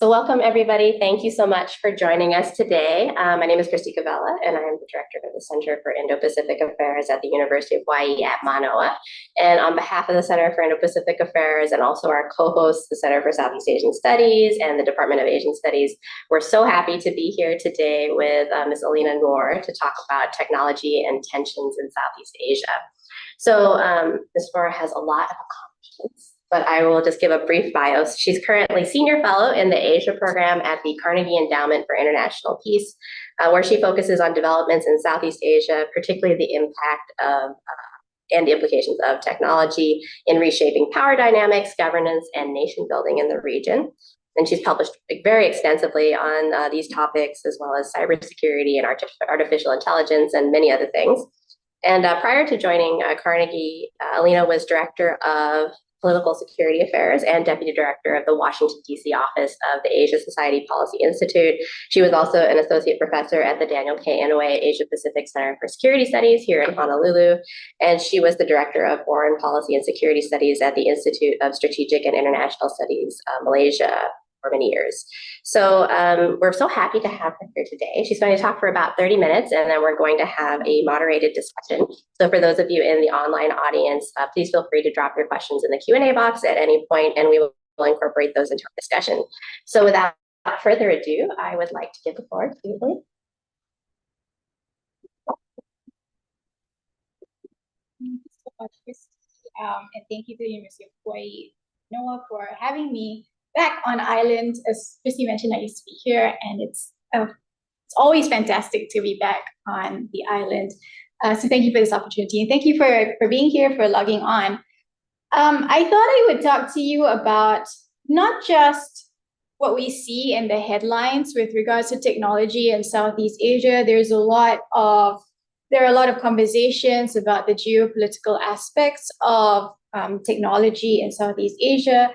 So welcome, everybody. Thank you so much for joining us today. My name is Kristi Govella, and I am the director of the Center for Indo-Pacific Affairs at the University of Hawaii at Mānoa. And on behalf of the Center for Indo-Pacific Affairs and also our co-hosts, the Center for Southeast Asian Studies and the Department of Asian Studies, we're so happy to be here today with Ms. Elina Noor to talk about technology and tensions in Southeast Asia. So Ms. Noor has a lot of accomplishments, but I will just give a brief bio. She's currently Senior Fellow in the Asia Program at the Carnegie Endowment for International Peace, where she focuses on developments in Southeast Asia, particularly the impact of and the implications of technology in reshaping power dynamics, governance, and nation building in the region. And she's published very extensively on these topics, as well as cybersecurity and artificial intelligence and many other things. And prior to joining Carnegie, Elina was Director of Political Security Affairs and Deputy Director of the Washington, D.C. office of the Asia Society Policy Institute. She was also an Associate Professor at the Daniel K. Inouye Asia Pacific Center for Security Studies here in Honolulu. And she was the Director of Foreign Policy and Security Studies at the Institute of Strategic and International Studies, Malaysia, for many years. So we're so happy to have her here today. She's going to talk for about 30 minutes, and then we're going to have a moderated discussion. So for those of you in the online audience, please feel free to drop your questions in the Q&A box at any point, and we will incorporate those into our discussion. So without further ado, I would like to give the floor to you. Thank you so much, Kristi, and thank you to the University of Hawaii, Noah, for having me back on island. As Kristi mentioned, I used to be here, and it's always fantastic to be back on the island. So thank you for this opportunity, and thank you for being here, for logging on. I thought I would talk to you about not just what we see in the headlines with regards to technology in Southeast Asia. There are a lot of conversations about the geopolitical aspects of technology in Southeast Asia.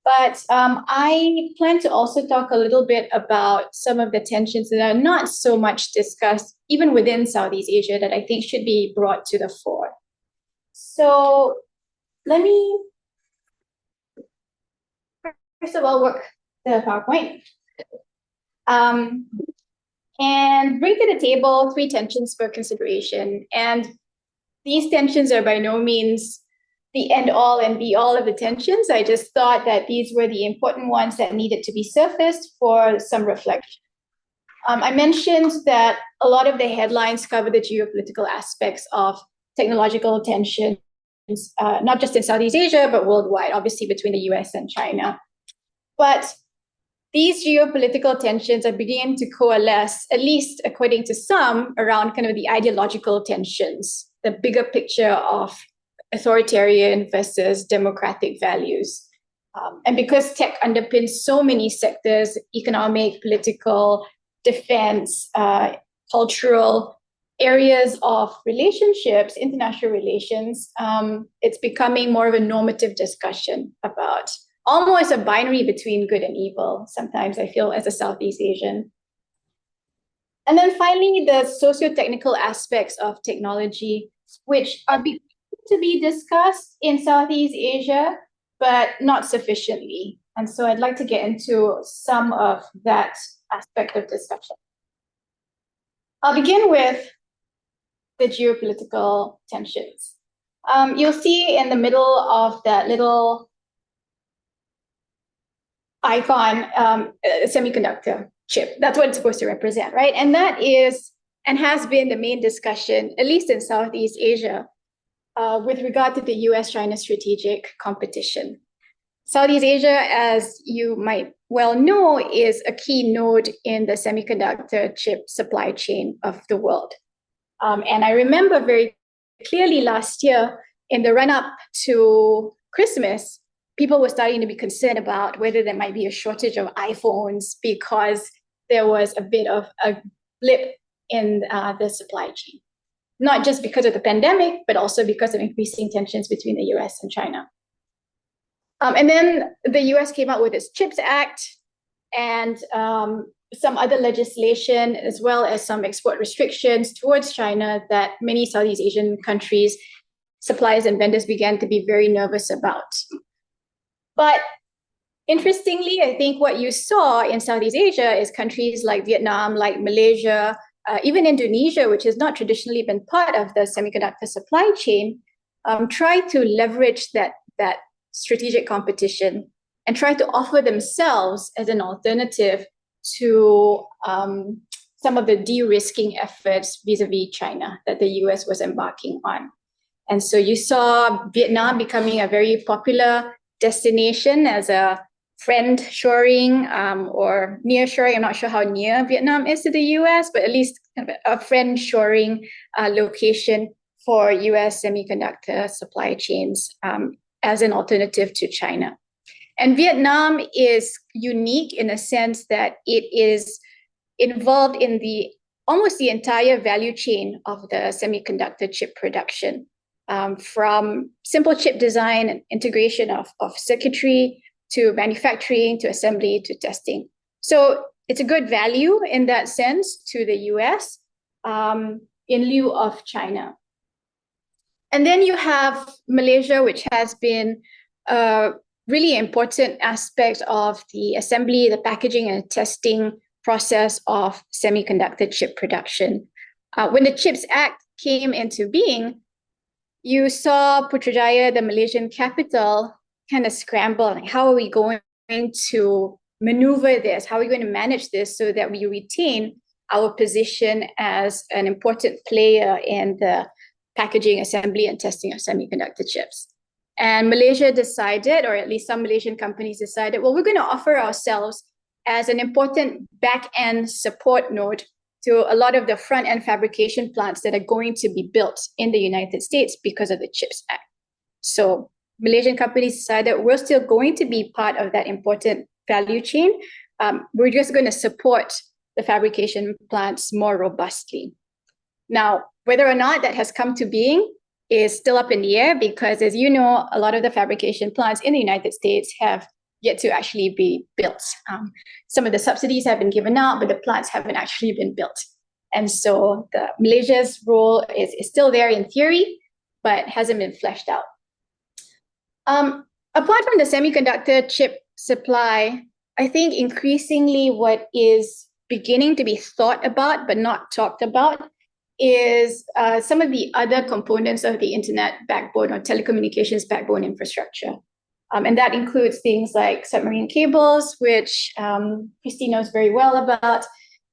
But I plan to also talk a little bit about some of the tensions that are not so much discussed, even within Southeast Asia, that I think should be brought to the fore. So let me, first of all, work the PowerPoint. And bring to the table 3 tensions for consideration. And these tensions are by no means the end all and be all of the tensions. I just thought that these were the important ones that needed to be surfaced for some reflection. I mentioned that a lot of the headlines cover the geopolitical aspects of technological tensions, not just in Southeast Asia, but worldwide, obviously between the US and China. But these geopolitical tensions are beginning to coalesce, at least according to some, around kind of the ideological tensions, the bigger picture of authoritarian versus democratic values. And because tech underpins so many sectors, economic, political, defense, cultural areas of relationships, international relations, it's becoming more of a normative discussion about almost a binary between good and evil, sometimes I feel, as a Southeast Asian. And then finally, the socio-technical aspects of technology, which are to be discussed in Southeast Asia, but not sufficiently. And so I'd like to get into some of that aspect of discussion. I'll begin with the geopolitical tensions. You'll see in the middle of that little icon, a semiconductor chip. That's what it's supposed to represent, right? And that is, and has been, the main discussion, at least in Southeast Asia, with regard to the US-China strategic competition. Southeast Asia, as you might well know, is a key node in the semiconductor chip supply chain of the world. And I remember very clearly last year, in the run-up to Christmas, people were starting to be concerned about whether there might be a shortage of iPhones because there was a bit of a blip in the supply chain. Not just because of the pandemic, but also because of increasing tensions between the US and China. And then the US came out with its CHIPS Act and some other legislation, as well as some export restrictions towards China that many Southeast Asian countries, suppliers and vendors began to be very nervous about. But Interestingly, I think what you saw in Southeast Asia is countries like Vietnam, like Malaysia, even Indonesia, which has not traditionally been part of the semiconductor supply chain, try to leverage that strategic competition and try to offer themselves as an alternative to some of the de-risking efforts vis-a-vis China that the US was embarking on. And so you saw Vietnam becoming a very popular destination as a friend shoring or near shoring. I'm not sure how near Vietnam is to the US, but at least kind of a friend shoring location for US semiconductor supply chains as an alternative to China. And Vietnam is unique in a sense that it is involved in almost the entire value chain of the semiconductor chip production, from simple chip design and integration of circuitry to manufacturing, to assembly, to testing. So it's a good value in that sense to the US in lieu of China. And then you have Malaysia, which has been a really important aspect of the assembly, the packaging, and testing process of semiconductor chip production. When the CHIPS Act came into being, you saw Putrajaya, the Malaysian capital, kind of scramble. Like, how are we going to maneuver this? How are we going to manage this so that we retain our position as an important player in the packaging, assembly, and testing of semiconductor chips? And Malaysia decided, or at least some Malaysian companies decided, well, we're going to offer ourselves as an important back-end support node to a lot of the front-end fabrication plants that are going to be built in the United States because of the CHIPS Act. So Malaysian companies decided we're still going to be part of that important value chain. We're just going to support the fabrication plants more robustly. Now, whether or not that has come to being is still up in the air because, as you know, a lot of the fabrication plants in the United States have yet to actually be built. Some of the subsidies have been given out, but the plants haven't actually been built. And so Malaysia's role is still there in theory, but hasn't been fleshed out. Apart from the semiconductor chip supply, I think increasingly what is beginning to be thought about but not talked about is some of the other components of the internet backbone or telecommunications backbone infrastructure. And that includes things like submarine cables, which Kristi knows very well about,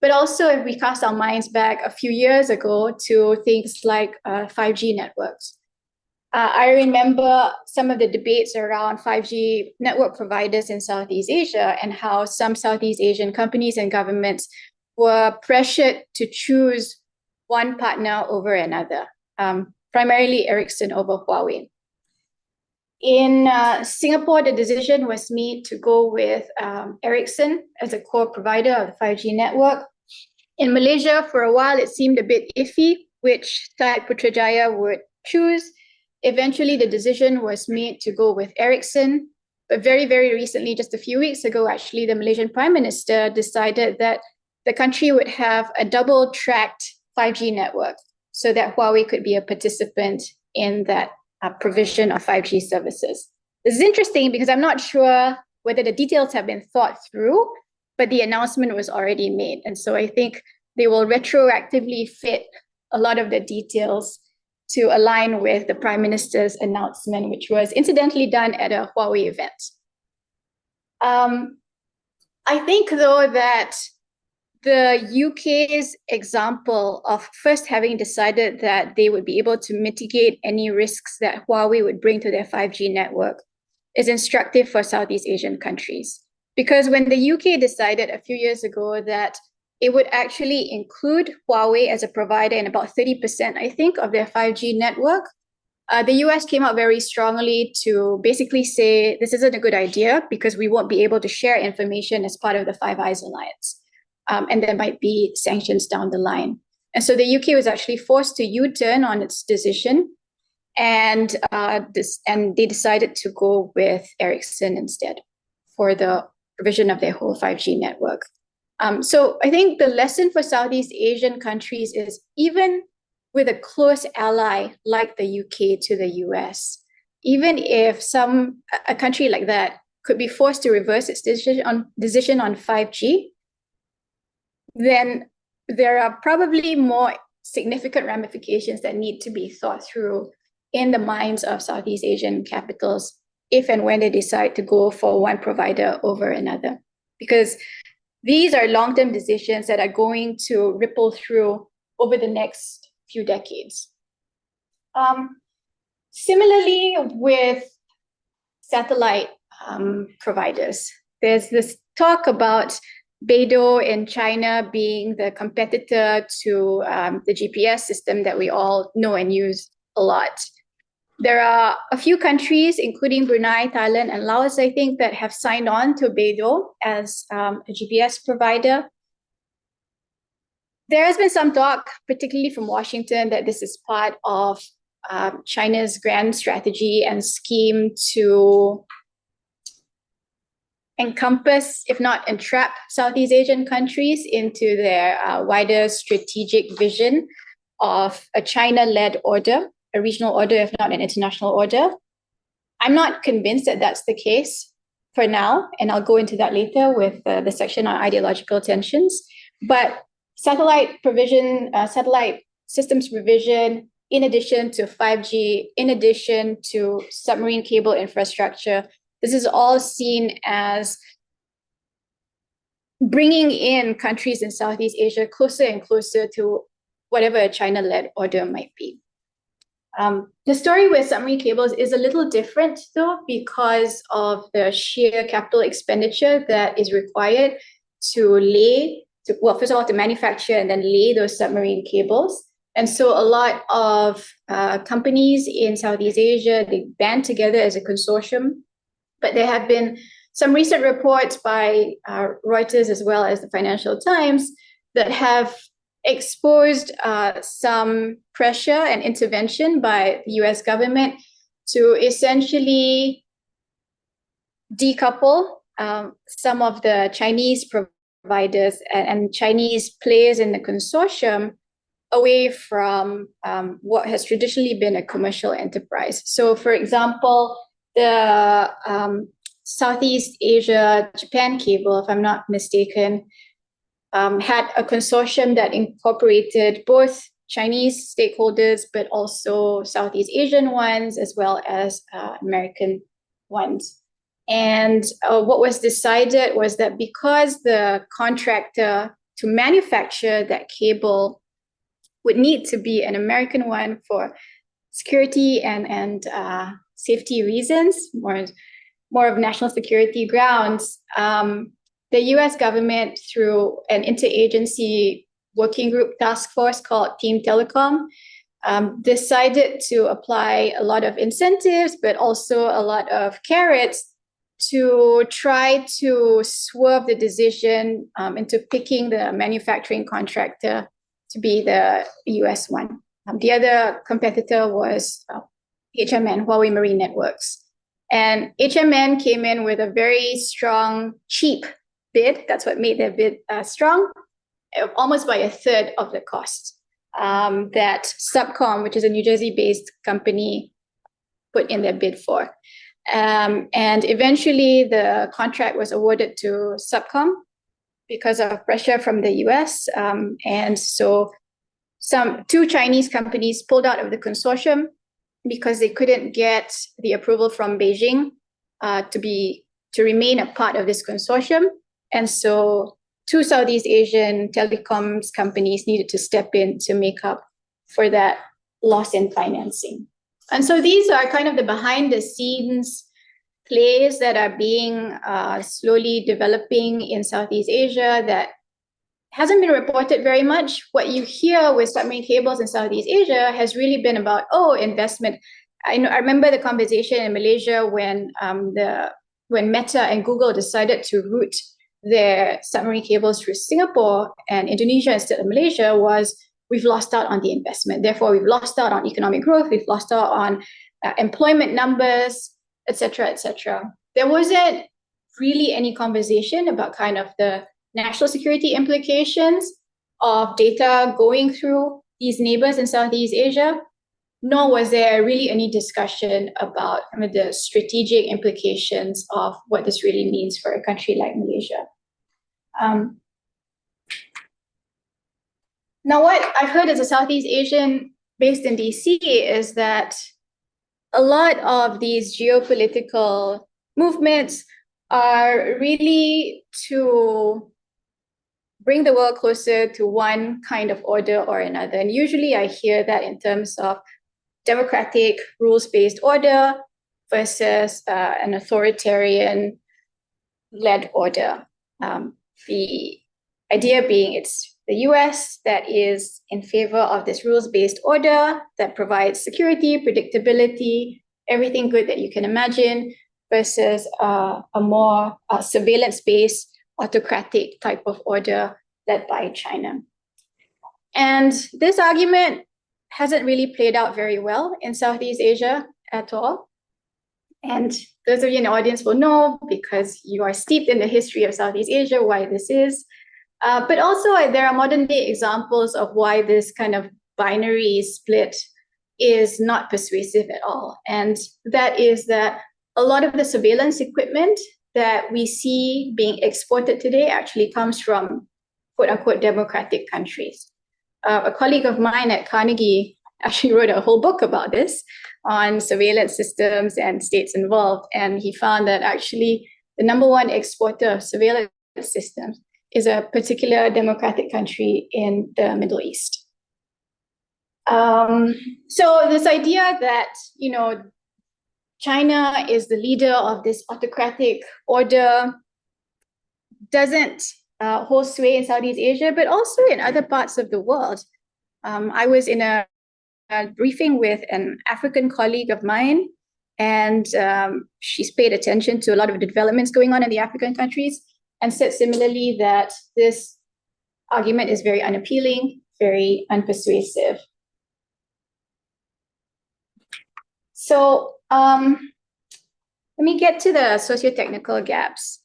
but also if we cast our minds back a few years ago to things like 5G networks. I remember some of the debates around 5G network providers in Southeast Asia and how some Southeast Asian companies and governments were pressured to choose one partner over another, primarily Ericsson over Huawei. In Singapore, the decision was made to go with Ericsson as a core provider of the 5G network. In Malaysia, for a while, it seemed a bit iffy which side Putrajaya would choose. Eventually, the decision was made to go with Ericsson. But very, very recently, just a few weeks ago, actually, the Malaysian Prime Minister decided that the country would have a double-tracked 5G network so that Huawei could be a participant in that provision of 5G services. This is interesting because I'm not sure whether the details have been thought through, but the announcement was already made. And so I think they will retroactively fit a lot of the details to align with the Prime Minister's announcement, which was incidentally done at a Huawei event. I think, though, that the UK's example of first having decided that they would be able to mitigate any risks that Huawei would bring to their 5G network is instructive for Southeast Asian countries. Because when the UK decided a few years ago that it would actually include Huawei as a provider in about 30%, I think, of their 5G network, the US came out very strongly to basically say this isn't a good idea because we won't be able to share information as part of the Five Eyes Alliance. And there might be sanctions down the line. And so the UK was actually forced to U-turn on its decision, and they decided to go with Ericsson instead for the provision of their whole 5G network. So I think the lesson for Southeast Asian countries is even with a close ally like the UK to the US, even if a country like that could be forced to reverse its decision on 5G, then there are probably more significant ramifications that need to be thought through in the minds of Southeast Asian capitals if and when they decide to go for one provider over another. Because these are long-term decisions that are going to ripple through over the next few decades. Similarly, with satellite providers, there's this talk about Beidou in China being the competitor to the GPS system that we all know and use a lot. There are a few countries, including Brunei, Thailand, and Laos, I think, that have signed on to Beidou as a GPS provider. There has been some talk, particularly from Washington, that this is part of China's grand strategy and scheme to encompass, if not entrap, Southeast Asian countries into their wider strategic vision of a China-led order, a regional order, if not an international order. I'm not convinced that that's the case for now, and I'll go into that later with the section on ideological tensions. But satellite provision, satellite systems provision, in addition to 5G, in addition to submarine cable infrastructure, this is all seen as bringing in countries in Southeast Asia closer and closer to whatever a China-led order might be. The story with submarine cables is a little different, though, because of the sheer capital expenditure that is required well, first of all, to manufacture and then lay those submarine cables. And so a lot of companies in Southeast Asia, they band together as a consortium. But there have been some recent reports by Reuters as well as the Financial Times that have exposed some pressure and intervention by the US government to essentially decouple some of the Chinese providers and Chinese players in the consortium away from what has traditionally been a commercial enterprise. So, for example, the Southeast Asia Japan cable, if I'm not mistaken, had a consortium that incorporated both Chinese stakeholders, but also Southeast Asian ones, as well as American ones. And what was decided was that because the contractor to manufacture that cable would need to be an American one for security and safety reasons, more of national security grounds, the US government, through an interagency working group task force called Team Telecom, decided to apply a lot of incentives, but also a lot of carrots to try to swerve the decision into picking the manufacturing contractor to be the US one. The other competitor was HMN, Huawei Marine Networks. And HMN came in with a very strong, cheap bid. That's what made their bid strong, almost by a third of the cost that Subcom, which is a New Jersey-based company, put in their bid for. And eventually the contract was awarded to Subcom because of pressure from the US. And so two Chinese companies pulled out of the consortium because they couldn't get the approval from Beijing to remain a part of this consortium. And so two Southeast Asian telecoms companies needed to step in to make up for that loss in financing. And so these are kind of the behind the scenes plays that are being slowly developing in Southeast Asia that hasn't been reported very much. What you hear with submarine cables in Southeast Asia has really been about, investment. I remember the conversation in Malaysia when Meta and Google decided to route their submarine cables through Singapore and Indonesia instead of Malaysia was, we've lost out on the investment. Therefore, we've lost out on economic growth. We've lost out on employment numbers, et cetera, et cetera. There wasn't really any conversation about kind of the national security implications of data going through these neighbors in Southeast Asia. nor was there really any discussion about the strategic implications of what this really means for a country like Malaysia. Now, what I've heard as a Southeast Asian based in DC is that a lot of these geopolitical movements are really to bring the world closer to one kind of order or another. And usually I hear that in terms of democratic rules-based order versus an authoritarian-led order. The idea being it's the US that is in favor of this rules-based order that provides security, predictability, everything good that you can imagine, versus a more surveillance-based autocratic type of order led by China. And this argument hasn't really played out very well in Southeast Asia at all. And those of you in the audience will know, because you are steeped in the history of Southeast Asia, why this is. But also there are modern day examples of why this kind of binary split is not persuasive at all. And that is that a lot of the surveillance equipment that we see being exported today actually comes from quote unquote democratic countries. A colleague of mine at Carnegie actually wrote a whole book about this on surveillance systems and states involved. And he found that actually the number one exporter of surveillance systems is a particular democratic country in the Middle East. So this idea that, China is the leader of this autocratic order doesn't hold sway in Southeast Asia, but also in other parts of the world. I was in a briefing with an African colleague of mine, and she's paid attention to a lot of the developments going on in the African countries, and said similarly that this argument is very unappealing, very unpersuasive. So let me get to the socio-technical gaps.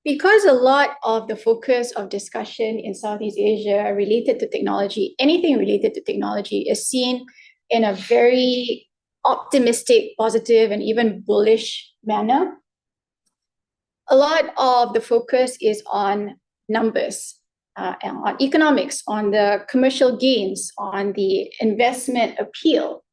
Because a lot of the focus of discussion in Southeast Asia related to technology, anything related to technology, is seen in a very optimistic, positive, and even bullish manner. A lot of the focus is on numbers, and on economics, on the commercial gains, on the investment appeal.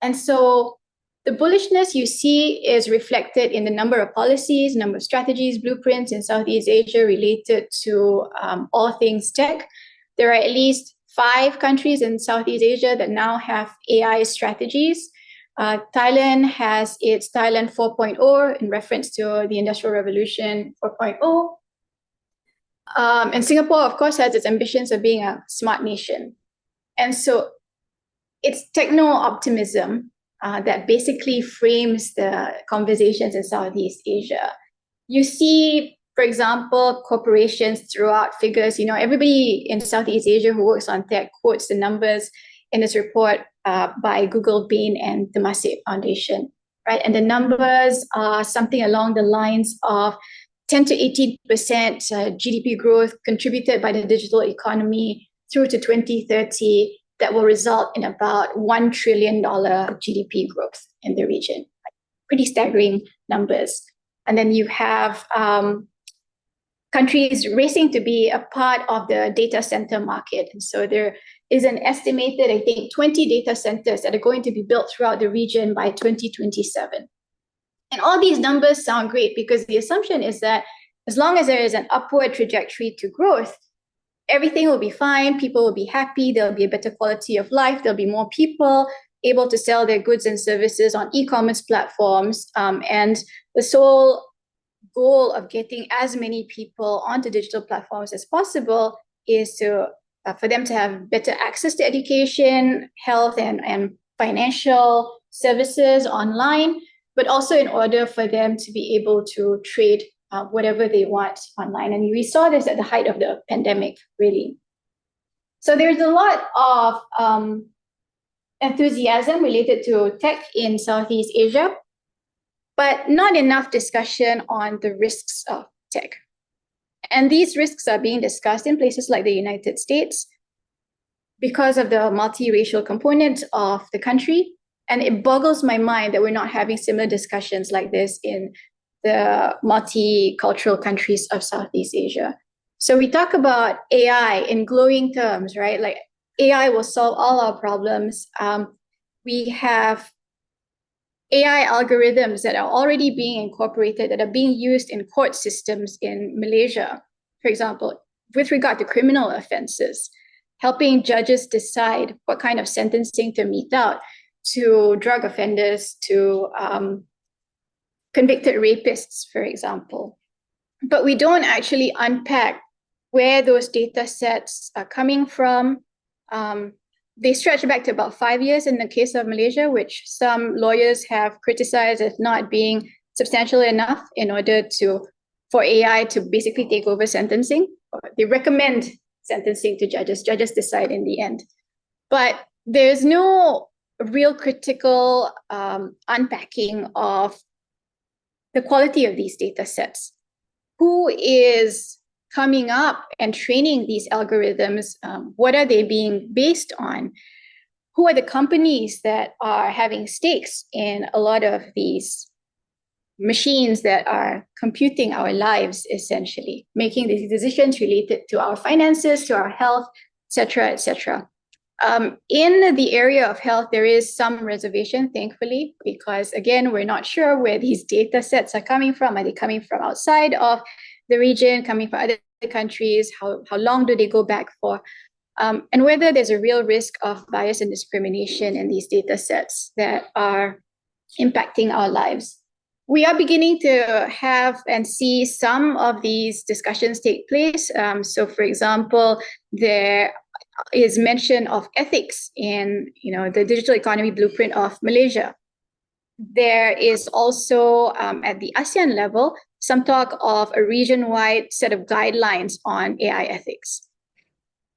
And so the bullishness you see is reflected in the number of policies, number of strategies, blueprints in Southeast Asia related to all things tech. There are at least 5 countries in Southeast Asia that now have AI strategies. Thailand has its Thailand 4.0 in reference to the Industrial Revolution 4.0. And Singapore, of course, has its ambitions of being a smart nation. And so it's techno-optimism that basically frames the conversations in Southeast Asia. You see, for example, corporations throughout figures, everybody in Southeast Asia who works on tech quotes the numbers in this report by Google, Bain, and the Temasek Foundation, right? And the numbers are something along the lines of 10 to 18% GDP growth contributed by the digital economy through to 2030 that will result in about $1 trillion GDP growth in the region. Pretty staggering numbers. And then you have countries racing to be a part of the data center market. And so there is an estimated, I think, 20 data centers that are going to be built throughout the region by 2027. And all these numbers sound great because the assumption is that as long as there is an upward trajectory to growth, everything will be fine, people will be happy, there'll be a better quality of life, there'll be more people able to sell their goods and services on e-commerce platforms. And the sole goal of getting as many people onto digital platforms as possible is to for them to have better access to education, health, and financial services online, but also in order for them to be able to trade whatever they want online. And we saw this at the height of the pandemic, really. So there's a lot of enthusiasm related to tech in Southeast Asia, but not enough discussion on the risks of tech. And these risks are being discussed in places like the United States. because of the multiracial component of the country. And it boggles my mind that we're not having similar discussions like this in the multicultural countries of Southeast Asia. So we talk about AI in glowing terms, right? Like AI will solve all our problems. We have AI algorithms that are already being incorporated, that are being used in court systems in Malaysia, for example, with regard to criminal offenses, helping judges decide what kind of sentencing to mete out to drug offenders, to convicted rapists, for example. But we don't actually unpack where those data sets are coming from. They stretch back to about 5 years in the case of Malaysia, which some lawyers have criticized as not being substantial enough in order for AI to basically take over sentencing. They recommend sentencing to judges. Judges decide in the end. But there's no real critical unpacking of the quality of these data sets. Who is coming up and training these algorithms? What are they being based on? Who are the companies that are having stakes in a lot of these machines that are computing our lives, essentially, making these decisions related to our finances, to our health, et cetera, et cetera. In the area of health, there is some reservation, thankfully, because again, we're not sure where these data sets are coming from. Are they coming from outside of the region, coming from other countries? How long do they go back for? And whether there's a real risk of bias and discrimination in these data sets that are impacting our lives. We are beginning to have and see some of these discussions take place. So, for example, there is mention of ethics in the digital economy blueprint of Malaysia. There is also at the ASEAN level some talk of a region-wide set of guidelines on AI ethics.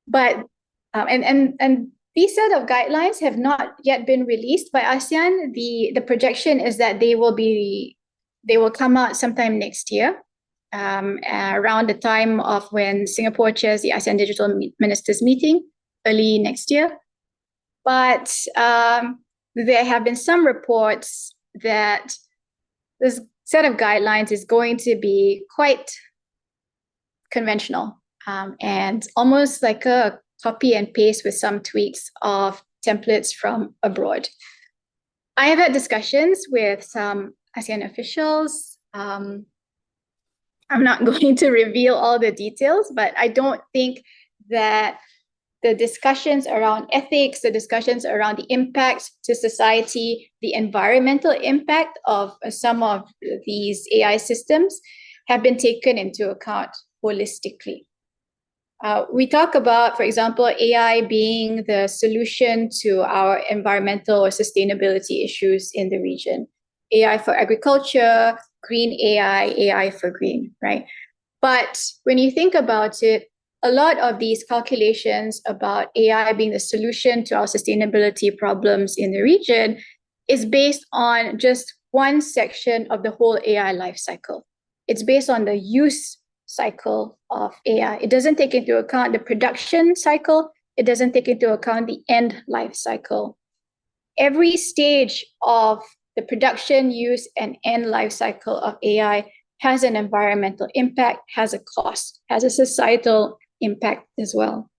But and these set of guidelines have not yet been released by ASEAN. The projection is that they will come out sometime next year, around the time of when Singapore chairs the ASEAN Digital Ministers meeting, early next year. But there have been some reports that this set of guidelines is going to be quite conventional and almost like a copy and paste with some tweaks of templates from abroad. I have had discussions with some ASEAN officials. I'm not going to reveal all the details, but I don't think that the discussions around ethics, the discussions around the impact to society, the environmental impact of some of these AI systems have been taken into account holistically. We talk about, for example, AI being the solution to our environmental or sustainability issues in the region. AI for agriculture, green AI, AI for green, right? But when you think about it, a lot of these calculations about AI being the solution to our sustainability problems in the region is based on just one section of the whole AI life cycle. It's based on the use cycle of AI. It doesn't take into account the production cycle. It doesn't take into account the end life cycle. Every stage of the production, use, and end life cycle of AI has an environmental impact, has a cost, has a societal impact as well.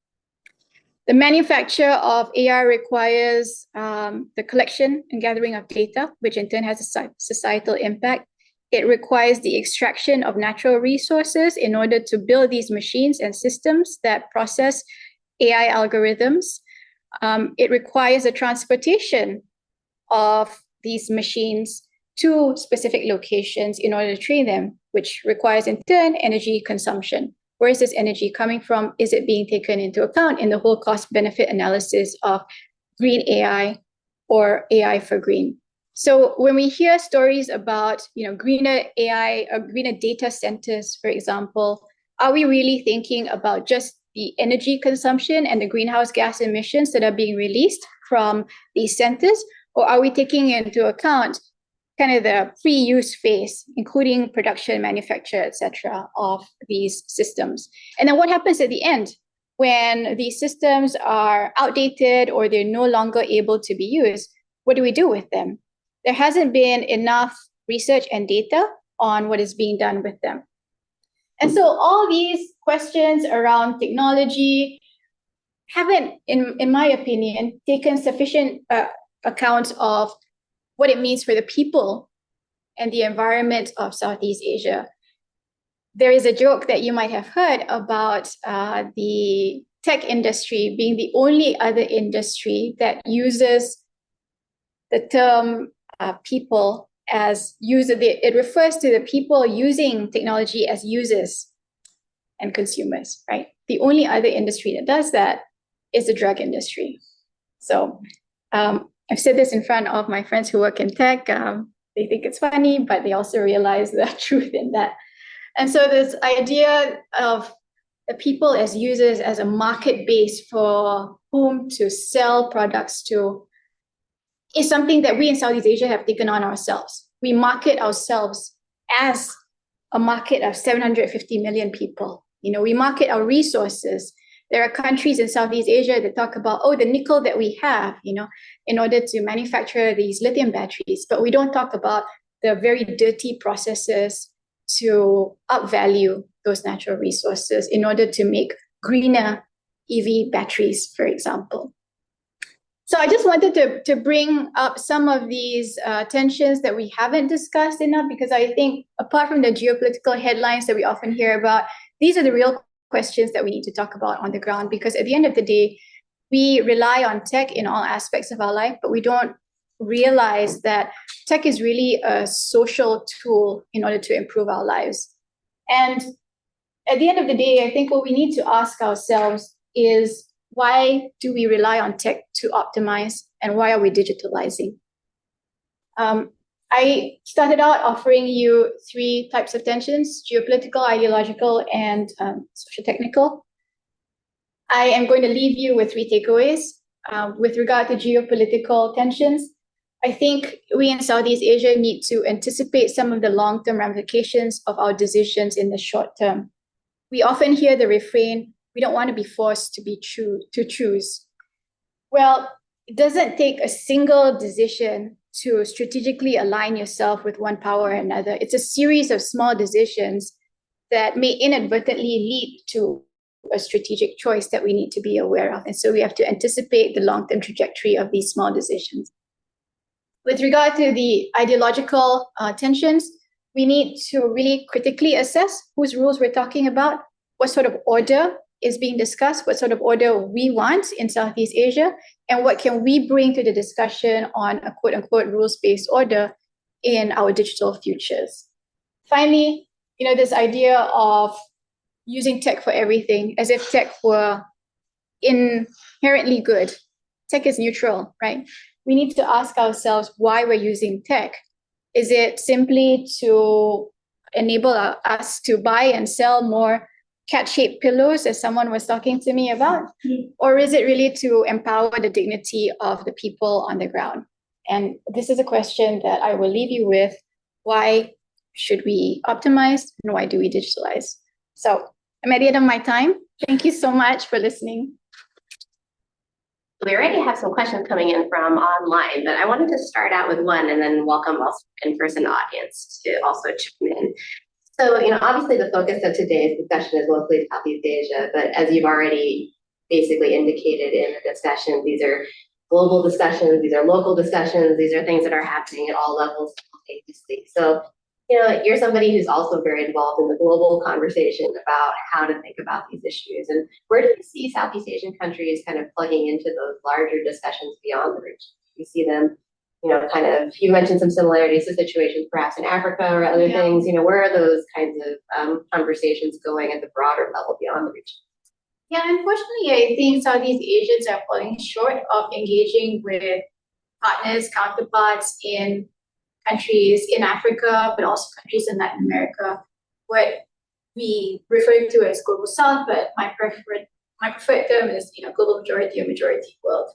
The manufacture of AI requires the collection and gathering of data, which in turn has a societal impact. It requires the extraction of natural resources in order to build these machines and systems that process AI algorithms. It requires the transportation of these machines to specific locations in order to train them, which requires in turn energy consumption. Where is this energy coming from? Is it being taken into account in the whole cost-benefit analysis of green AI or AI for green? So when we hear stories about greener AI or greener data centers, for example, are we really thinking about just the energy consumption and the greenhouse gas emissions that are being released from these centers? Or are we taking into account kind of the pre-use phase, including production, manufacture, et cetera, of these systems? And then what happens at the end? when these systems are outdated or they're no longer able to be used, what do we do with them? There hasn't been enough research and data on what is being done with them. And so all these questions around technology haven't, in my opinion, taken sufficient account of what it means for the people and the environment of Southeast Asia. There is a joke that you might have heard about the tech industry being the only other industry that uses the term people as user. It refers to the people using technology as users and consumers, right? The only other industry that does that is the drug industry. So I've said this in front of my friends who work in tech. They think it's funny, but they also realize the truth in that. And so this idea of the people as users, as a market base for whom to sell products to, is something that we in Southeast Asia have taken on ourselves. We market ourselves as a market of 750 million people. We market our resources. There are countries in Southeast Asia that talk about, the nickel that we have, in order to manufacture these lithium batteries. But we don't talk about the very dirty processes to upvalue those natural resources in order to make greener EV batteries, for example. So I just wanted to bring up some of these tensions that we haven't discussed enough, because I think apart from the geopolitical headlines that we often hear about, these are the real questions that we need to talk about on the ground, because at the end of the day, we rely on tech in all aspects of our life, but we don't realize that tech is really a social tool in order to improve our lives. And at the end of the day, I think what we need to ask ourselves is, why do we rely on tech to optimize, and why are we digitalizing? I started out offering you 3 types of tensions: geopolitical, ideological, and socio-technical. I am going to leave you with 3 takeaways. With regard to geopolitical tensions, I think we in Southeast Asia need to anticipate some of the long-term ramifications of our decisions in the short term. We often hear the refrain, we don't want to be forced to choose. Well, it doesn't take a single decision to strategically align yourself with one power or another. It's a series of small decisions that may inadvertently lead to a strategic choice that we need to be aware of. And so we have to anticipate the long-term trajectory of these small decisions. With regard to the ideological tensions, we need to really critically assess whose rules we're talking about, what sort of order is being discussed, what sort of order we want in Southeast Asia, and what can we bring to the discussion on a quote-unquote rules-based order in our digital futures. Finally, this idea of using tech for everything, as if tech were inherently good. Tech is neutral, right? We need to ask ourselves why we're using tech. Is it simply to enable us to buy and sell more cat-shaped pillows, as someone was talking to me about? Or is it really to empower the dignity of the people on the ground? And this is a question that I will leave you with. Why should we optimize, and why do we digitalize? So I'm at the end of my time. Thank you so much for listening. We already have some questions coming in from online, but I wanted to start out with one and then welcome also in-person audience to also tune in. So, obviously the focus of today's discussion is mostly Southeast Asia, but as you've already basically indicated in the discussion, these are global discussions, these are local discussions, these are things that are happening at all levels simultaneously. So, you're somebody who's also very involved in the global conversation about how to think about these issues. And where do you see Southeast Asian countries kind of plugging into those larger discussions beyond the region? You see them, you mentioned some similarities to situations perhaps in Africa or other things. Where are those kinds of conversations going at the broader level beyond the region? Yeah, unfortunately, I think Southeast Asians are falling short of engaging with partners, counterparts in countries in Africa, but also countries in Latin America, what we refer to as global south, but my preferred term is global majority or majority world.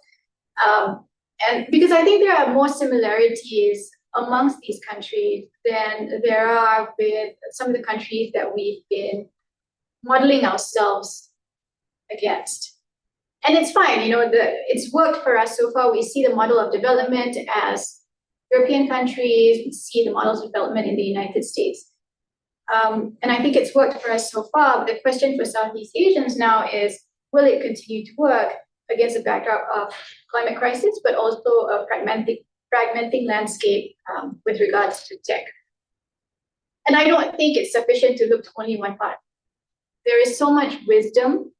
And because I think there are more similarities amongst these countries than there are with some of the countries that we've been modeling ourselves against. And it's fine, it's worked for us so far. We see the model of development as European countries, we see the models of development in the United States. And I think it's worked for us so far. But the question for Southeast Asians now is, will it continue to work against the backdrop of climate crisis, but also a fragmenting landscape with regards to tech? And I don't think it's sufficient to look to only one part. There is so much wisdom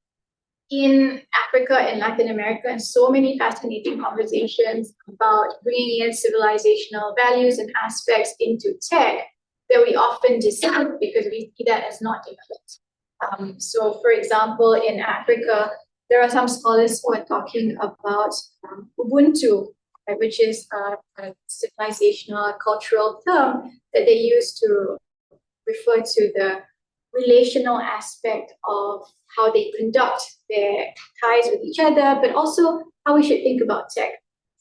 in Africa and Latin America, and so many fascinating conversations about bringing in civilizational values and aspects into tech that we often dismiss because we see that as not developed. So, for example, in Africa, there are some scholars who are talking about Ubuntu, right, which is a civilizational, cultural term that they use to refer to the relational aspect of how they conduct their ties with each other, but also how we should think about tech.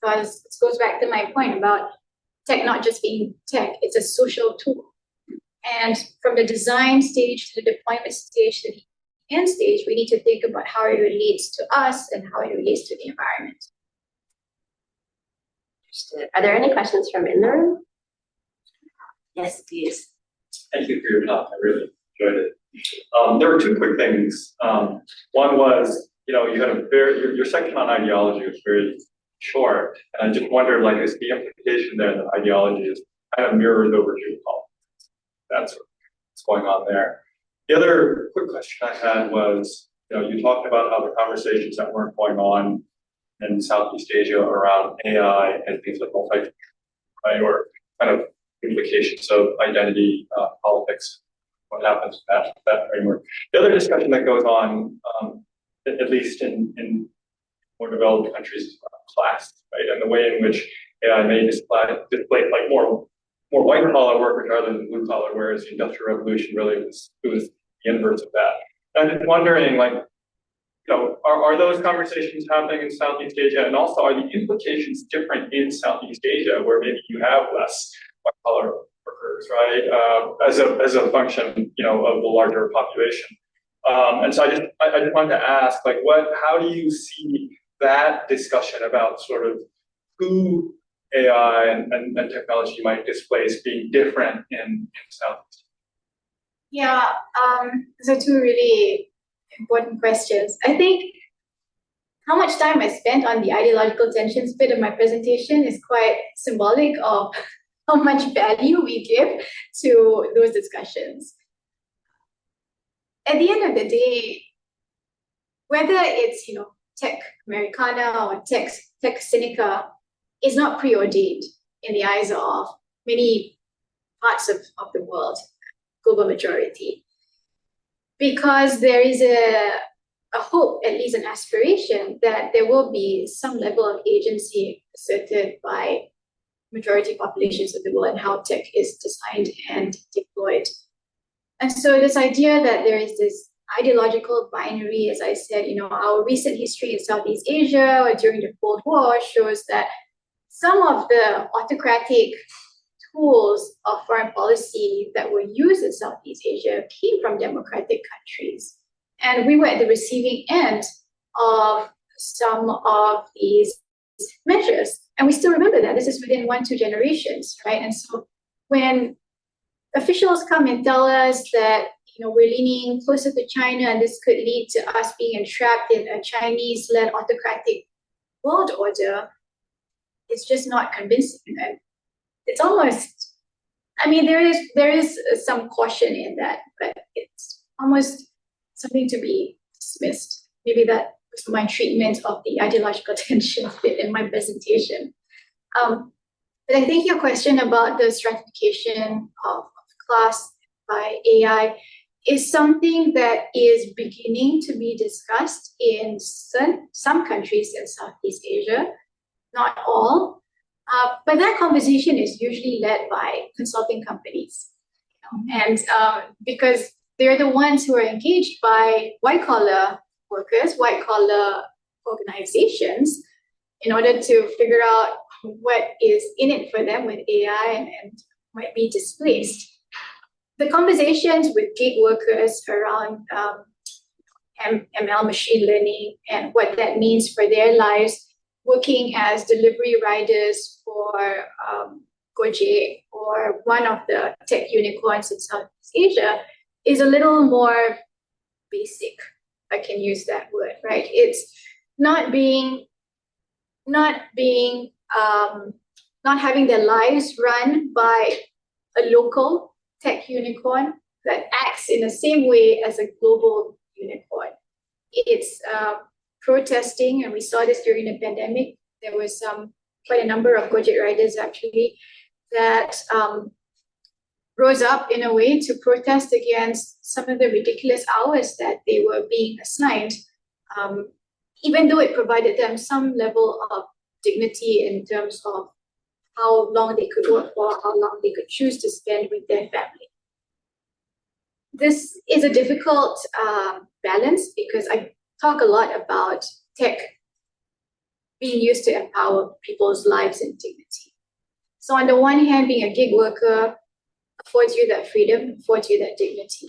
So this goes back to my point about tech not just being tech, it's a social tool. And from the design stage to the deployment stage to the end stage, we need to think about how it relates to us and how it relates to the environment. Understood. Are there any questions from in the room? Yes, please. Thank you for your talk. I really enjoyed it. There were two quick things. One was, you had your section on ideology was very short, and I just wondered, is the implication there that ideology is kind of mirrored over geopolitics? That's what's going on there. The other quick question I had was, you talked about how the conversations that weren't going on in Southeast Asia around AI and things like multi, right, or kind of implications of identity politics, what happens with that framework. The other discussion that goes on, at least in more developed countries, is around class, right, and the way in which AI may display more white collar workers rather than blue collar, whereas the Industrial Revolution really was the inverse of that. And I'm just wondering, are those conversations happening in Southeast Asia, and also are the implications different in Southeast Asia, where maybe you have less white collar workers, right, as a function, of the larger population? And so I just wanted to ask, how do you see that discussion about sort of who AI and technology might displace being different in Southeast? Yeah, those are two really important questions. I think how much time I spent on the ideological tensions bit of my presentation is quite symbolic of how much value we give to those discussions. At the end of the day, whether it's tech Americana or tech Sinica, is not preordained in the eyes of many parts of the world, global majority, because there is a hope, at least an aspiration, that there will be some level of agency asserted by majority populations of the world and how tech is designed and deployed. And so this idea that there is this ideological binary, as I said, our recent history in Southeast Asia or during the Cold War shows that some of the autocratic tools of foreign policy that were used in Southeast Asia came from democratic countries. And we were at the receiving end of some of these measures. And we still remember that. This is within 1-2 generations, right? And so when officials come and tell us that we're leaning closer to China and this could lead to us being entrapped in a Chinese-led autocratic world order, it's just not convincing. And it's almost, there is some caution in that, but it's almost something to be dismissed. Maybe that was my treatment of the ideological tension bit in my presentation. But I think your question about the stratification of class by AI is something that is beginning to be discussed in some countries in Southeast Asia, not all. But that conversation is usually led by consulting companies. And because they're the ones who are engaged by white-collar workers, white-collar organizations, in order to figure out what is in it for them with AI and might be displaced. The conversations with gig workers around ML machine learning and what that means for their lives, working as delivery riders for Gojek or one of the tech unicorns in Southeast Asia is a little more basic. I can use that word, right? It's not having their lives run by a local tech unicorn that acts in the same way as a global unicorn. It's protesting, and we saw this during the pandemic. There was quite a number of Gojek riders actually that rose up in a way to protest against some of the ridiculous hours that they were being assigned, even though it provided them some level of dignity in terms of how long they could work for, how long they could choose to spend with their family. This is a difficult balance because I talk a lot about tech being used to empower people's lives and dignity. So on the one hand, being a gig worker affords you that freedom, affords you that dignity.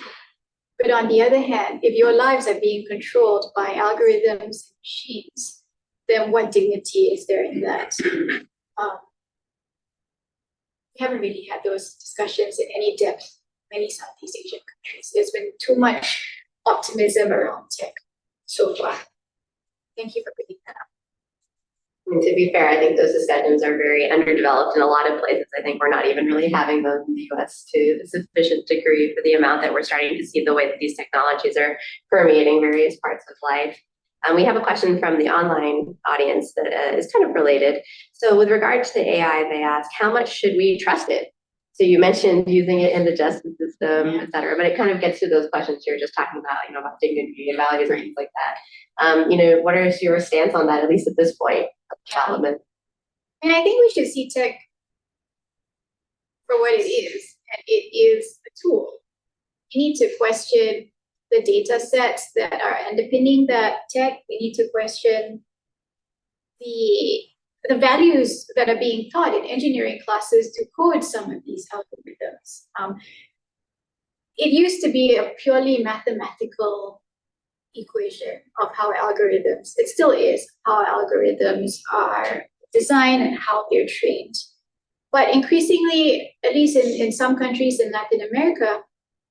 But on the other hand, if your lives are being controlled by algorithms and machines, then what dignity is there in that? We haven't really had those discussions in any depth in many Southeast Asian countries. There's been too much optimism around tech so far. Thank you for bringing that up. And to be fair, I think those discussions are very underdeveloped in a lot of places. I think we're not even really having them in the US to a sufficient degree for the amount that we're starting to see the way that these technologies are permeating various parts of life. We have a question from the online audience that is kind of related. So with regard to the AI, they ask, how much should we trust it? So you mentioned using it in the justice system, et cetera, but it kind of gets to those questions you were just talking about, about dignity and values and things like that. What is your stance on that, at least at this point of development? And I think we should see tech for what it is, and it is a tool. We need to question the data sets that are underpinning that tech. We need to question the values that are being taught in engineering classes to code some of these algorithms. It used to be a purely mathematical equation of how algorithms, it still is, how algorithms are designed and how they're trained. But increasingly, at least in some countries in Latin America,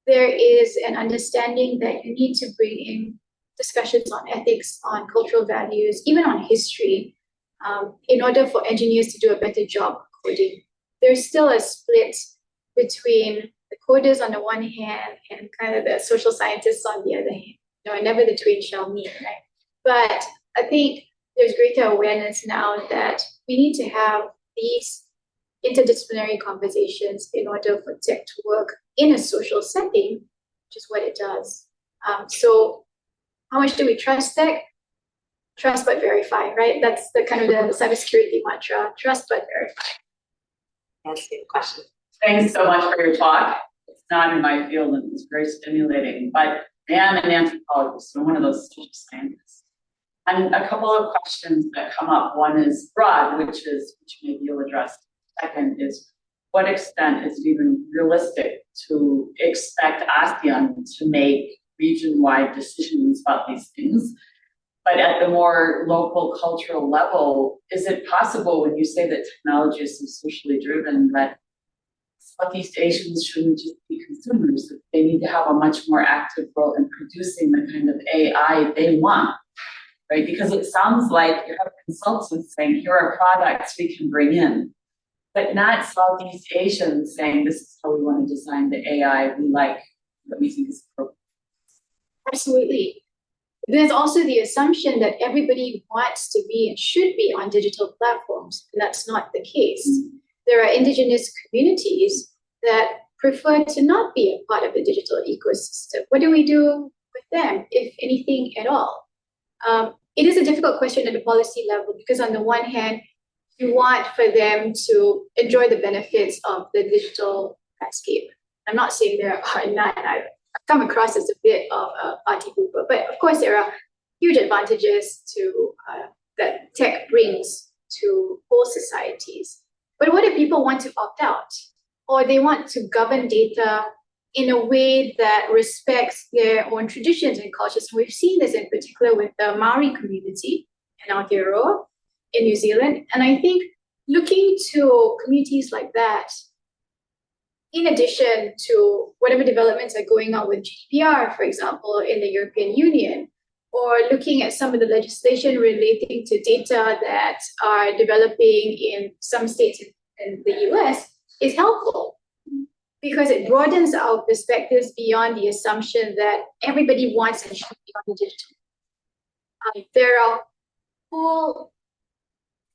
there is an understanding that you need to bring in discussions on ethics, on cultural values, even on history, in order for engineers to do a better job of coding. There's still a split between the coders on the one hand and kind of the social scientists on the other hand. And never the twain shall meet, right? But I think there's greater awareness now that we need to have these interdisciplinary conversations in order for tech to work in a social setting, which is what it does. So how much do we trust tech? Trust but verify, right? That's the kind of the cybersecurity mantra, trust but verify. That's a good question. Thanks so much for your talk. It's not in my field and it's very stimulating, but I am an anthropologist, so one of those social scientists. And a couple of questions that come up. One is broad, which maybe you'll address. Second is, what extent is it even realistic to expect ASEAN to make region-wide decisions about these things? But at the more local cultural level, is it possible when you say that technology is so socially driven that Southeast Asians shouldn't just be consumers, that they need to have a much more active role in producing the kind of AI they want, right? Because it sounds like you have consultants saying, here are products we can bring in, but not Southeast Asians saying, this is how we want to design the AI we like, that we think is appropriate. Absolutely. There's also the assumption that everybody wants to be and should be on digital platforms, and that's not the case. Mm-hmm. There are indigenous communities that prefer to not be a part of the digital ecosystem. What do we do with them, if anything at all? It is a difficult question at the policy level because on the one hand, you want for them to enjoy the benefits of the digital landscape. I'm not saying there are none. I've come across as a bit of a party pooper, but of course there are huge advantages to that tech brings to whole societies. But what if people want to opt out? Or they want to govern data in a way that respects their own traditions and cultures. So we've seen this in particular with the Maori community in Aotearoa in New Zealand. And I think looking to communities like that, in addition to whatever developments are going on with GDPR, for example, in the European Union, or looking at some of the legislation relating to data that are developing in some states in the US, is helpful because it broadens our perspectives beyond the assumption that everybody wants and should be on the digital. There are whole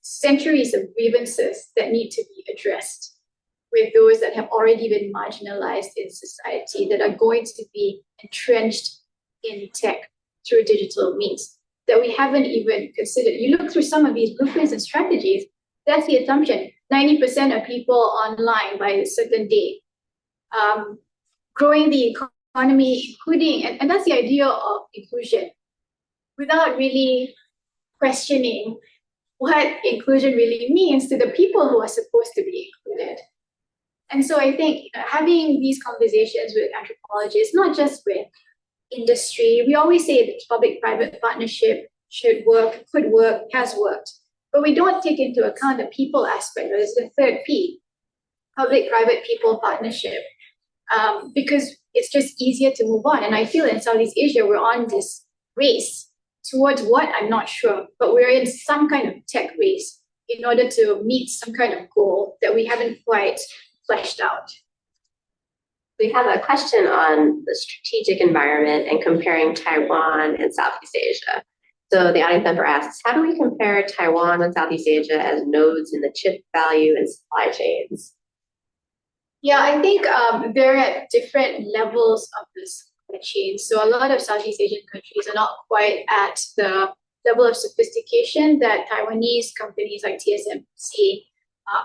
centuries of grievances that need to be addressed with those that have already been marginalized in society, that are going to be entrenched in tech through digital means that we haven't even considered. You look through some of these blueprints and strategies, that's the assumption. 90% of people online by a certain date. Growing the economy, including, and that's the idea of inclusion, without really questioning what inclusion really means to the people who are supposed to be included. And so I think having these conversations with anthropologists, not just with industry, we always say that public-private partnership should work, could work, has worked, but we don't take into account the people aspect, that is the third P, public-private people partnership, because it's just easier to move on. And I feel in Southeast Asia, we're on this race towards what, I'm not sure, but we're in some kind of tech race in order to meet some kind of goal that we haven't quite fleshed out. We have a question on the strategic environment and comparing Taiwan and Southeast Asia. So the audience member asks, how do we compare Taiwan and Southeast Asia as nodes in the chip value and supply chains? Yeah, I think they're at different levels of the supply chain. So a lot of Southeast Asian countries are not quite at the level of sophistication that Taiwanese companies like TSMC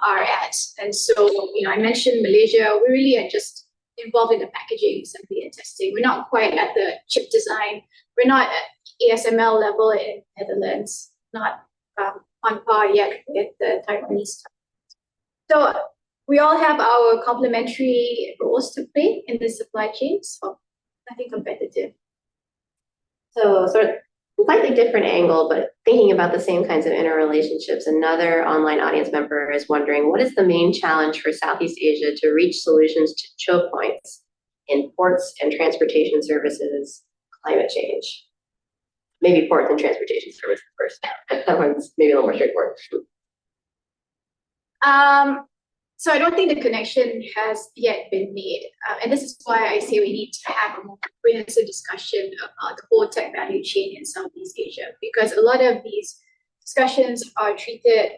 are at. And so, I mentioned Malaysia, we really are just involved in the packaging, assembly, and testing. We're not quite at the chip design. We're not at ASML level in Netherlands, not on par yet with the Taiwanese. So we all have our complementary roles to play in the supply chain, so nothing competitive. So sort of slightly different angle, but thinking about the same kinds of interrelationships, another online audience member is wondering, what is the main challenge for Southeast Asia to reach solutions to choke points in ports and transportation services, climate change? Maybe ports and transportation services first. That one's maybe a little more straightforward. So I don't think the connection has yet been made. And this is why I say we need to have a more comprehensive discussion about the whole tech value chain in Southeast Asia, because a lot of these discussions are treated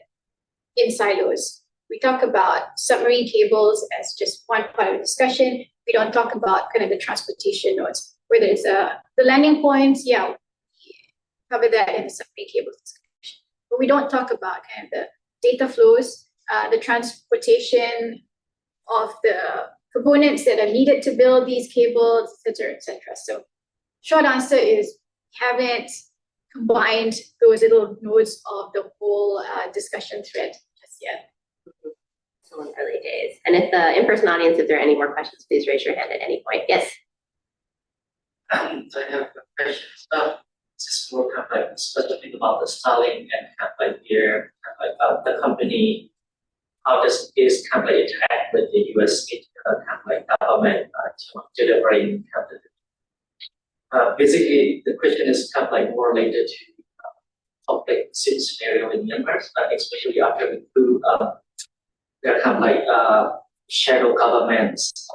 in silos. We talk about submarine cables as just one part of the discussion. We don't talk about kind of the transportation nodes, whether it's the landing points, yeah, we cover that in the submarine cables discussion. But we don't talk about kind of the data flows, the transportation of the components that are needed to build these cables, et cetera, et cetera. So short answer is haven't combined those little nodes of the whole discussion thread just yet. Still in early days. And if the in-person audience, if there are any more questions, please raise your hand at any point. Yes. I have a question. Just more kind of like specific about the Starlink and kind of like here, kind of like the company. How does this kind of like interact with the US kind of like government delivering kind of basically the question is kind of like more related to conflict scenario in Myanmar, especially after the coup. There are kind of like shadow governments.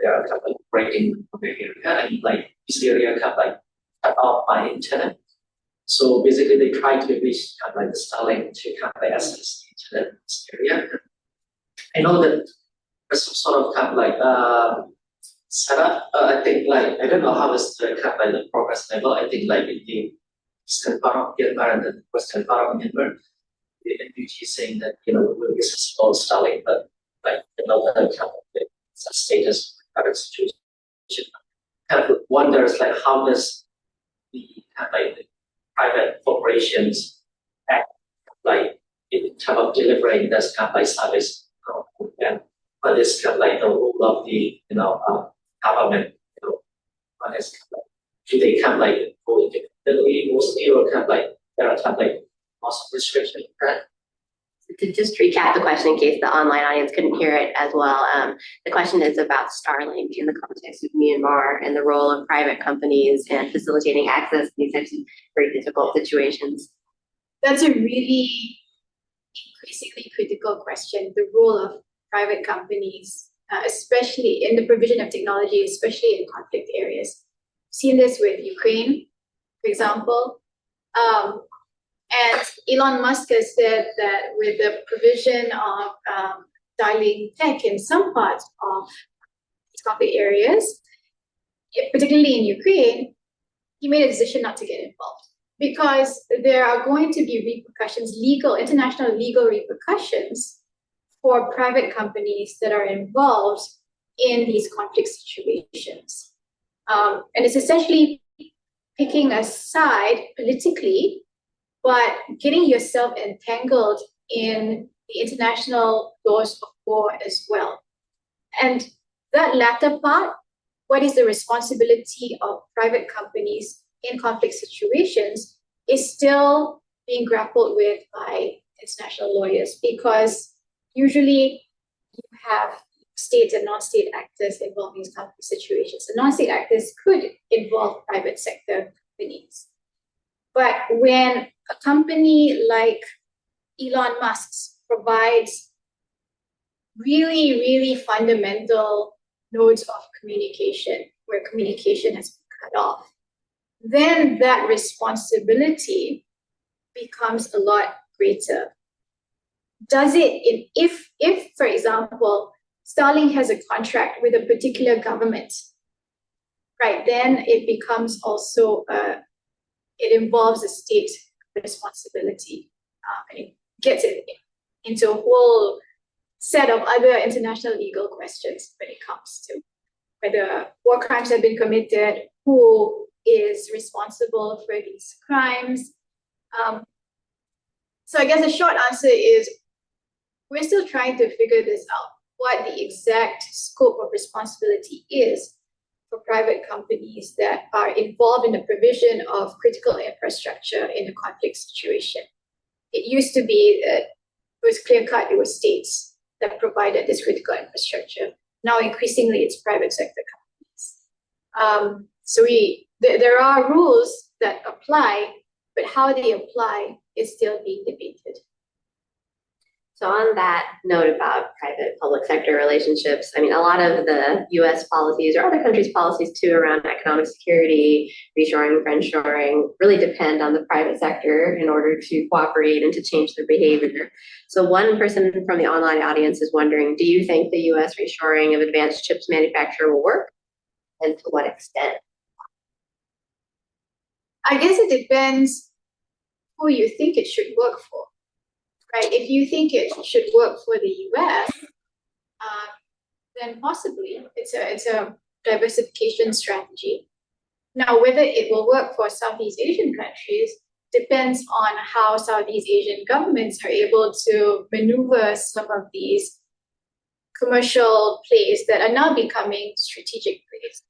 They are kind of like operating over area and like this area kind of like cut off by internet. So basically they try to reach kind of like the Starlink to kind of like access the internet in this area. I know that there's some sort of kind of like setup. I think like I don't know how is the kind of like the progress level. I think like in the eastern part of Myanmar and the western part of Myanmar, the NUG is saying that we will use a small Starlink, but like the kind of the status current situation. Kind of wonders like how does the kind of like the private corporations act like in terms of delivering this kind of like service and what is kind of like the role of the government, honest, do they kind of like go independently mostly, or kind of like there are kind of like also restrictions? To just recap the question in case the online audience couldn't hear it as well, the question is about Starlink in the context of Myanmar and the role of private companies and facilitating access to these types of very difficult situations. That's a really increasingly critical question, the role of private companies, especially in the provision of technology, especially in conflict areas. Seen this with Ukraine, for example. And Elon Musk has said that with the provision of dialing tech in some parts of these conflict areas, particularly in Ukraine, he made a decision not to get involved because there are going to be repercussions, international legal repercussions for private companies that are involved in these conflict situations. And it's essentially picking a side politically, but getting yourself entangled in the international laws of war as well. And that latter part, what is the responsibility of private companies in conflict situations, is still being grappled with by international lawyers, because usually you have state and non-state actors involved in these conflict situations. The non-state actors could involve private sector companies. But when a company like Elon Musk's provides really, really fundamental nodes of communication, where communication has been cut off, then that responsibility becomes a lot greater. Does it, if, for example, Starlink has a contract with a particular government, right, then it becomes also it involves a state responsibility, and it gets it into a whole set of other international legal questions when it comes to whether war crimes have been committed, who is responsible for these crimes. So I guess the short answer is we're still trying to figure this out, what the exact scope of responsibility is for private companies that are involved in the provision of critical infrastructure in a conflict situation. It used to be that it was clear-cut, it was states that provided this critical infrastructure. Now, increasingly, it's private sector companies. So there are rules that apply, but how they apply is still being debated. So on that note about private-public sector relationships, I mean, a lot of the US policies or other countries' policies too around economic security, reshoring, friendshoring, really depend on the private sector in order to cooperate and to change their behavior. So one person from the online audience is wondering, do you think the US reshoring of advanced chips manufacture will work? And to what extent? I guess it depends who you think it should work for. Right? If you think it should work for the US, then possibly it's a diversification strategy. Now, whether it will work for Southeast Asian countries depends on how Southeast Asian governments are able to maneuver some of these commercial plays that are now becoming strategic plays.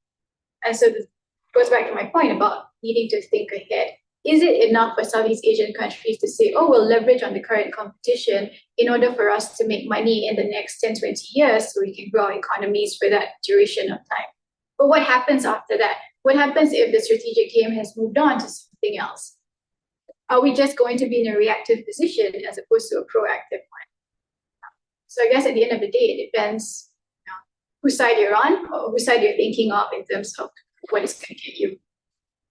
And so this goes back to my point about needing to think ahead. Is it enough for Southeast Asian countries to say, oh, we'll leverage on the current competition in order for us to make money in the next 10, 20 years so we can grow our economies for that duration of time? But what happens after that? What happens if the strategic game has moved on to something else? Are we just going to be in a reactive position as opposed to a proactive one? So I guess at the end of the day, it depends whose side you're on or whose side you're thinking of in terms of what is going to get you.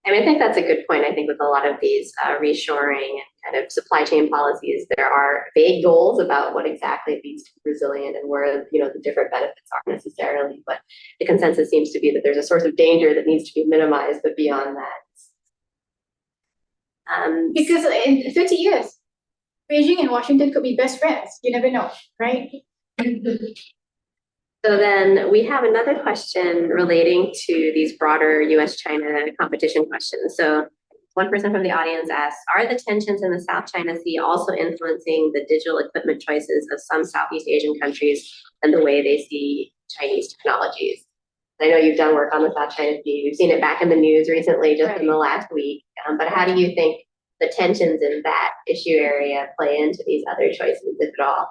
I mean, I think that's a good point. I think with a lot of these reshoring and kind of supply chain policies, there are vague goals about what exactly needs to be resilient and where, you know, the different benefits aren't necessarily. But the consensus seems to be that there's a source of danger that needs to be minimized, but beyond that. Because in 30 years, Beijing and Washington could be best friends. You never know, right? So then we have another question relating to these broader US-China competition questions. So one person from the audience asks, are the tensions in the South China Sea also influencing the digital equipment choices of some Southeast Asian countries and the way they see Chinese technologies? I know you've done work on the South China Sea. We've seen it back in the news recently, just in the last week. But how do you think the tensions in that issue area play into these other choices, if at all?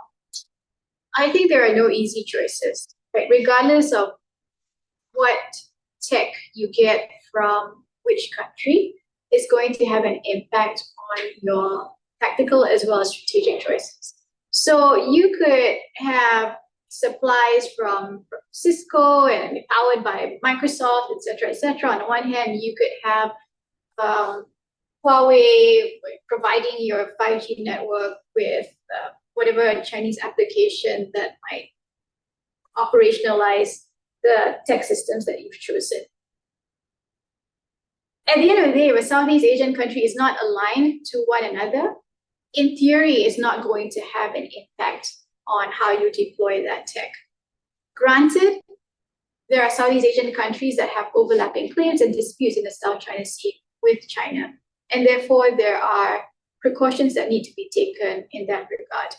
I think there are no easy choices, right? Regardless of what tech you get from which country, is going to have an impact on your tactical as well as strategic choices. So you could have supplies from Cisco and powered by Microsoft, et cetera. On the one hand, you could have Huawei providing your 5G network with whatever Chinese application that might operationalize the tech systems that you've chosen. At the end of the day, if a Southeast Asian country is not aligned to one another, in theory, it's not going to have an impact on how you deploy that tech. Granted, there are Southeast Asian countries that have overlapping claims and disputes in the South China Sea with China, and therefore there are precautions that need to be taken in that regard.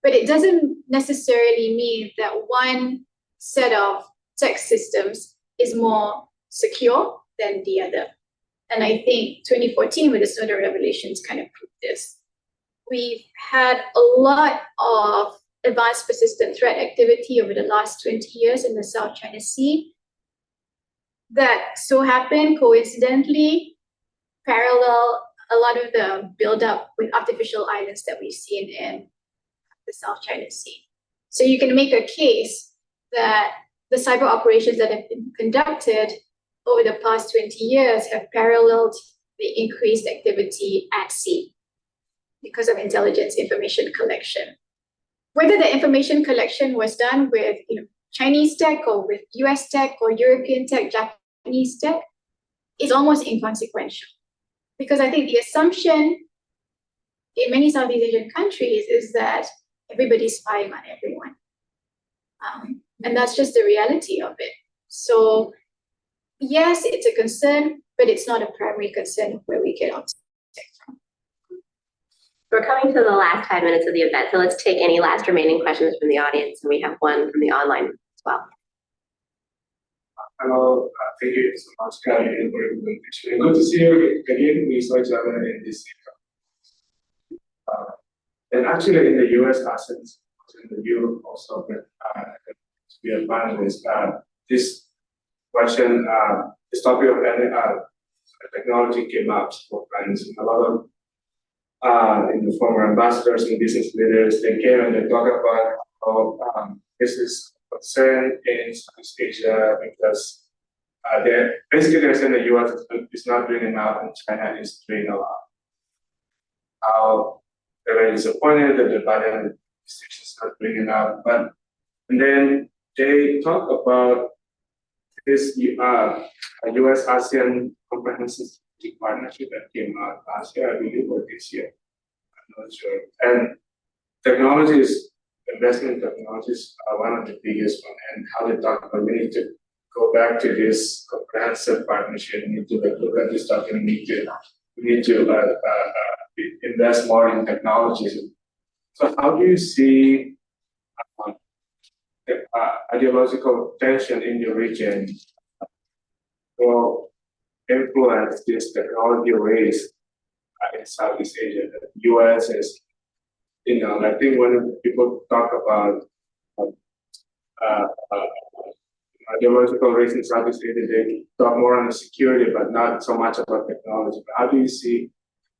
But it doesn't necessarily mean that one set of tech systems is more secure than the other. And I think 2014 with the Snowden revelations kind of proved this. We've had a lot of advanced persistent threat activity over the last 20 years in the South China Sea that so happened coincidentally parallel a lot of the buildup with artificial islands that we've seen in the South China Sea. So you can make a case that the cyber operations that have been conducted over the past 20 years have paralleled the increased activity at sea because of intelligence information collection. Whether the information collection was done with Chinese tech or with US tech or European tech, Japanese tech, is almost inconsequential. Because I think the assumption in many Southeast Asian countries is that everybody's spying on everyone. And that's just the reality of it. So yes, it's a concern, but it's not a primary concern where we get on tech from. We're coming to the last 5 minutes of the event, so let's take any last remaining questions from the audience, and we have one from the online as well. Hello, thank you so much, Carrie, for your presentation. Good to see you again. We saw each other in this and actually in the US assets, in the Europe also, but we are finalists. This question, this topic of technology came up for friends. A lot of in the former ambassadors and business leaders, they came and they talk about how this is concern in Southeast Asia because they're saying the US is not doing enough and China is doing a lot. How they're very disappointed that the Biden administration is not doing enough. And then they talk about this US ASEAN comprehensive strategic partnership that came out last year, I believe, or this year. I'm not sure. And investment in technologies are one of the biggest one, and how they talk about we need to go back to this comprehensive partnership. We need to look at this document. We need to invest more in technologies. So how do you see the ideological tension in the region will influence this technology race in Southeast Asia? The US is, I think when people talk about ideological race in Southeast Asia, they talk more on the security, but not so much about technology. But how do you see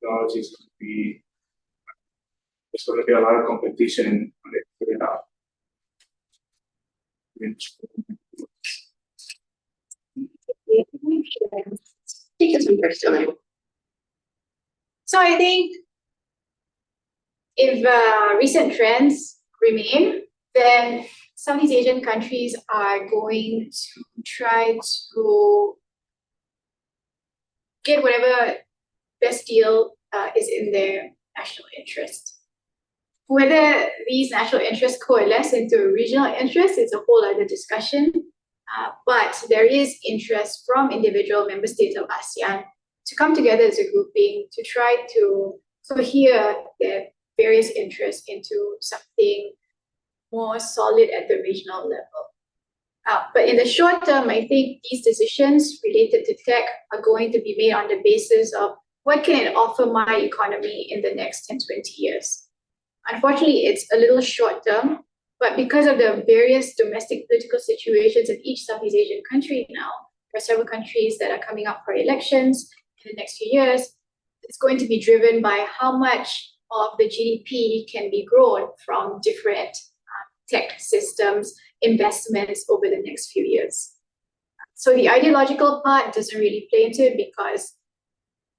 technology is going to be? There's going to be a lot of competition when they figure it out. So I think if recent trends remain, then Southeast Asian countries are going to try to get whatever best deal is in their national interest. Whether these national interests coalesce into a regional interest is a whole other discussion. But there is interest from individual member states of ASEAN to come together as a grouping to try to cohere their various interests into something more solid at the regional level. But in the short term, I think these decisions related to tech are going to be made on the basis of what can it offer my economy in the next 10, 20 years. Unfortunately, it's a little short term, but because of the various domestic political situations in each Southeast Asian country now, there are several countries that are coming up for elections in the next few years. It's going to be driven by how much of the GDP can be grown from different tech systems, investments over the next few years. So the ideological part doesn't really play into it because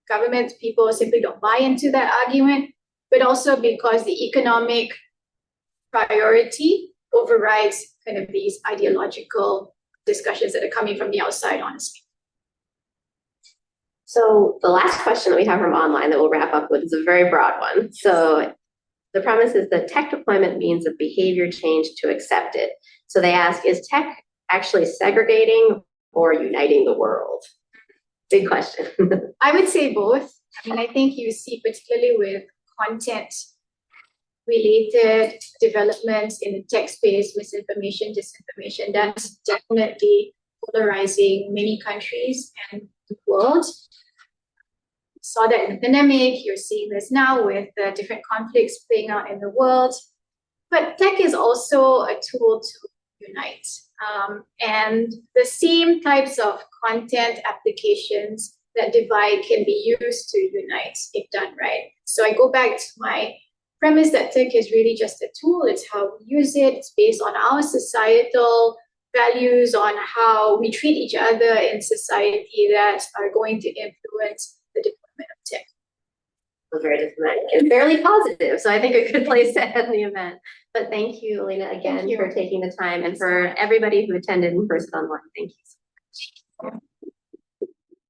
government people simply don't buy into that argument, but also because the economic priority overrides kind of these ideological discussions that are coming from the outside, honestly. So the last question that we have from online that we'll wrap up with is a very broad one. So the premise is that tech deployment means a behavior change to accept it. So they ask, is tech actually segregating or uniting the world? Big question. I would say both. I mean, I think you see particularly with content related developments in the tech space, misinformation, disinformation, that's definitely polarizing many countries and the world. Saw that in the pandemic, you're seeing this now with the different conflicts playing out in the world. But tech is also a tool to unite. And the same types of content applications that divide can be used to unite if done right. So I go back to my premise that tech is really just a tool. It's how we use it. It's based on our societal values, on how we treat each other in society that are going to influence the deployment of tech. It was very diplomatic and fairly positive. So I think a good place to end the event. But thank you, Elina, again, for taking the time, and for everybody who attended in person online. Thank you so much.